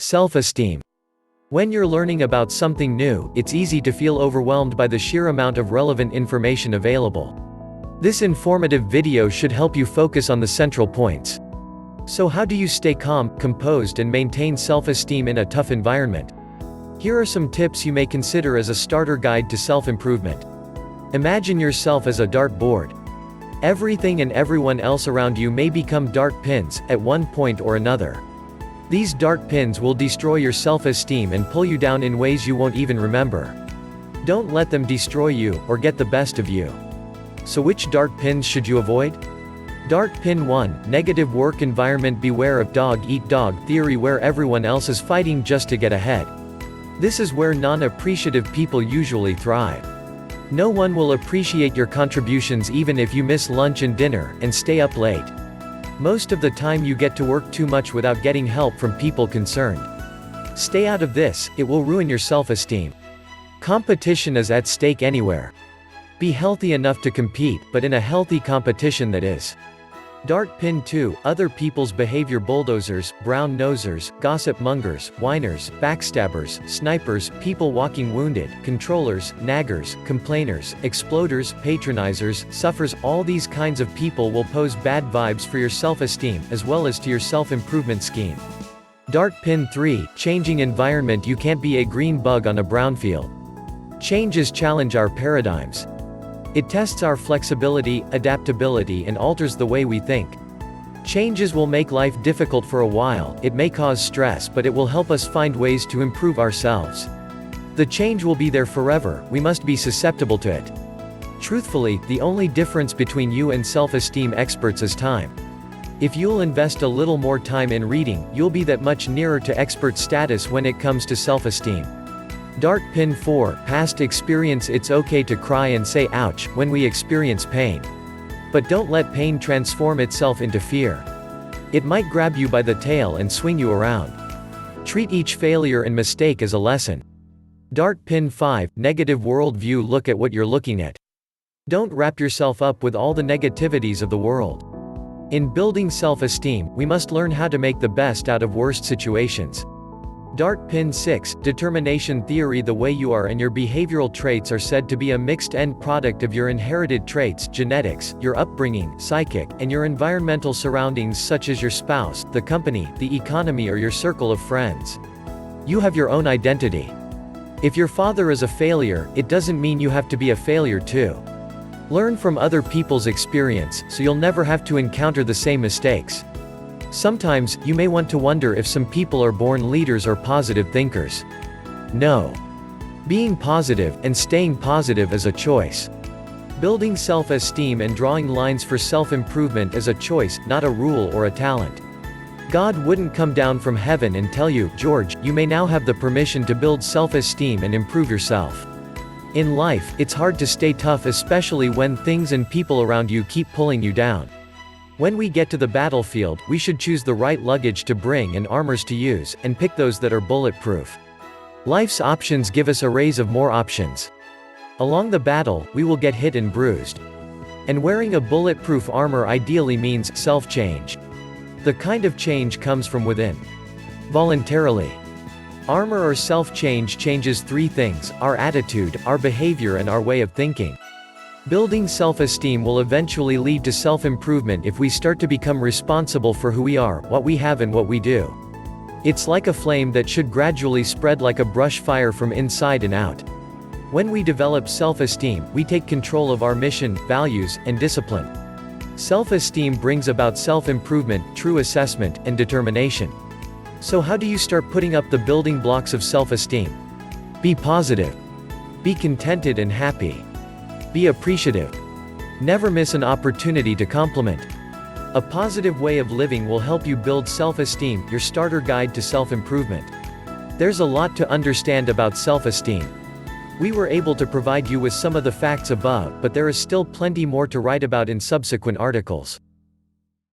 Self-esteem. When you're learning about something new, it's easy to feel overwhelmed by the sheer amount of relevant information available. This informative video should help you focus on the central points. So how do you stay calm, composed and maintain self-esteem in a tough environment? Here are some tips you may consider as a starter guide to self-improvement. Imagine yourself as a dartboard. Everything and everyone else around you may become dart pins, at one point or another. These dart pins will destroy your self-esteem and pull you down in ways you won't even remember. Don't let them destroy you, or get the best of you. So which dart pins should you avoid? Dart pin 1, negative work environment. Beware of dog-eat-dog theory, where everyone else is fighting just to get ahead. This is where non-appreciative people usually thrive. No one will appreciate your contributions even if you miss lunch and dinner, and stay up late. Most of the time you get to work too much without getting help from people concerned. Stay out of this, it will ruin your self-esteem. Competition is at stake anywhere. Be healthy enough to compete, but in a healthy competition that is. Dart pin 2, other people's behavior. Bulldozers, brown nosers, gossip mongers, whiners, backstabbers, snipers, people walking wounded, controllers, naggers, complainers, exploders, patronizers, suffers. All these kinds of people will pose bad vibes for your self-esteem, as well as to your self-improvement scheme. Dart pin 3, changing environment. You can't be a green bug on a brown field. Changes challenge our paradigms. It tests our flexibility, adaptability and alters the way we think. Changes will make life difficult for a while, it may cause stress, but it will help us find ways to improve ourselves. The change will be there forever, we must be susceptible to it. Truthfully, the only difference between you and self-esteem experts is time. If you'll invest a little more time in reading, you'll be that much nearer to expert status when it comes to self-esteem. Dart pin 4, past experience. It's okay to cry and say ouch when we experience pain. But don't let pain transform itself into fear. It might grab you by the tail and swing you around. Treat each failure and mistake as a lesson. Dart pin 5, negative worldview. Look at what you're looking at. Don't wrap yourself up with all the negativities of the world. In building self-esteem, we must learn how to make the best out of worst situations. Dart pin 6, determination theory. The way you are and your behavioral traits are said to be a mixed end product of your inherited traits, genetics, your upbringing, psychic, and your environmental surroundings such as your spouse, the company, the economy or your circle of friends. You have your own identity. If your father is a failure, it doesn't mean you have to be a failure too. Learn from other people's experience, so you'll never have to encounter the same mistakes. Sometimes, you may want to wonder if some people are born leaders or positive thinkers. No. Being positive, and staying positive is a choice. Building self-esteem and drawing lines for self-improvement is a choice, not a rule or a talent. God wouldn't come down from heaven and tell you, George, you may now have the permission to build self-esteem and improve yourself. In life, it's hard to stay tough, especially when things and people around you keep pulling you down. When we get to the battlefield, we should choose the right luggage to bring and armors to use, and pick those that are bulletproof. Life's options give us arrays of more options. Along the battle, we will get hit and bruised. And wearing a bulletproof armor ideally means self-change. The kind of change comes from within. Voluntarily. Armor or self-change changes three things: our attitude, our behavior and our way of thinking. Building self-esteem will eventually lead to self-improvement if we start to become responsible for who we are, what we have and what we do. It's like a flame that should gradually spread like a brush fire from inside and out. When we develop self-esteem, we take control of our mission, values, and discipline. Self-esteem brings about self-improvement, true assessment, and determination. So how do you start putting up the building blocks of self-esteem? Be positive. Be contented and happy. Be appreciative. Never miss an opportunity to compliment. A positive way of living will help you build self-esteem, your starter guide to self-improvement. There's a lot to understand about self-esteem. We were able to provide you with some of the facts above, but there is still plenty more to write about in subsequent articles.